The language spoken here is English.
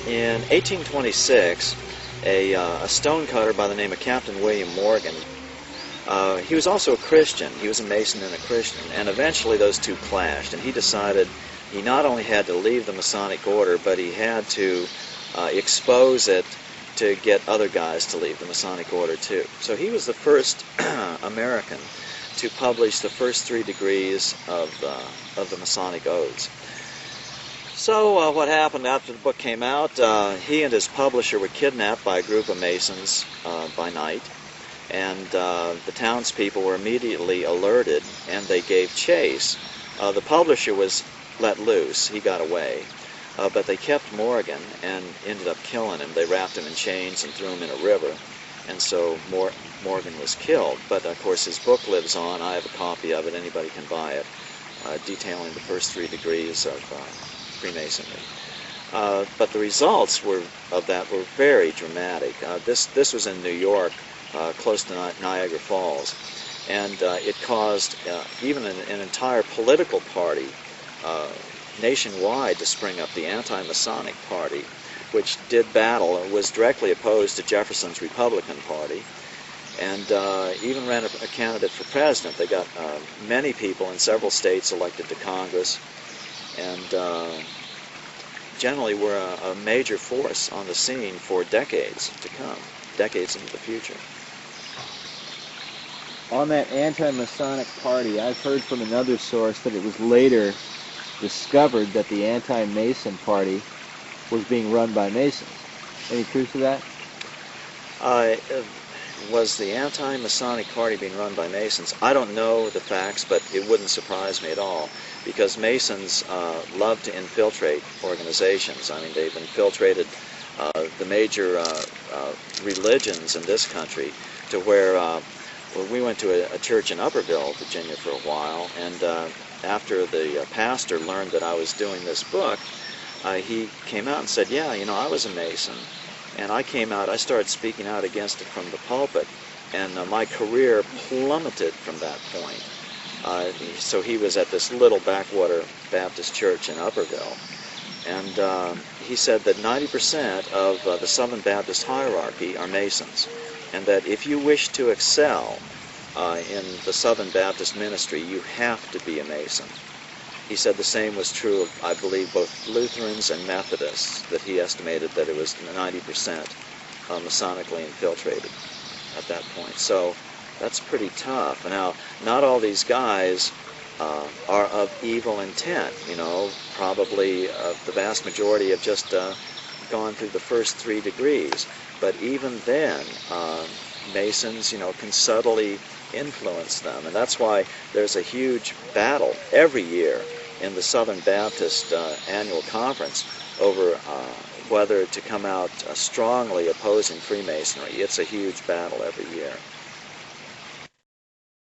In 1826, a stonecutter by the name of Captain William Morgan, he was also a Christian. He was a Mason and a Christian, and eventually those two clashed, and he decided he not only had to leave the Masonic order, but he had to expose it to get other guys to leave the Masonic order too. So he was the first American to publish the first 3 degrees of the Masonic oaths. So what happened after the book came out, he and his publisher were kidnapped by a group of Masons by night, and the townspeople were immediately alerted, and they gave chase. The publisher was let loose. He got away. But they kept Morgan and ended up killing him. They wrapped him in chains and threw him in a river, and so Morgan was killed. But of course his book lives on. I have a copy of it. Anybody can buy it, detailing the first 3 degrees of Freemasonry. But the results of that were very dramatic. This was in New York, close to Niagara Falls, and it caused even an entire political party nationwide to spring up, the anti-Masonic Party, which did battle and was directly opposed to Jefferson's Republican Party, and even ran a candidate for president. They got many people in several states elected to Congress, and generally were a major force on the scene for decades to come, decades into the future. On that anti-Masonic Party, I've heard from another source that it was later discovered that the anti-Mason Party was being run by Masons. Any truth to that? Was the anti-Masonic Party being run by Masons? I don't know the facts, but it wouldn't surprise me at all, because Masons love to infiltrate organizations. I mean, they've infiltrated the major religions in this country, to where we went to a church in Upperville, Virginia for a while, and after the pastor learned that I was doing this book, he came out and said, yeah, you know, I was a Mason, and I came out, I started speaking out against it from the pulpit, and my career plummeted from that point. So he was at this little backwater Baptist church in Upperville, and he said that 90% of the Southern Baptist hierarchy are Masons, and that if you wish to excel in the Southern Baptist ministry, you have to be a Mason. He said the same was true of, I believe, both Lutherans and Methodists, that he estimated that it was 90% Masonically infiltrated at that point. So that's pretty tough. Now, not all these guys are of evil intent, you know. Probably the vast majority have just gone through the first 3 degrees. But even then, Masons, you know, can subtly influence them, and that's why there's a huge battle every year in the Southern Baptist annual conference over whether to come out strongly opposing Freemasonry. It's a huge battle every year.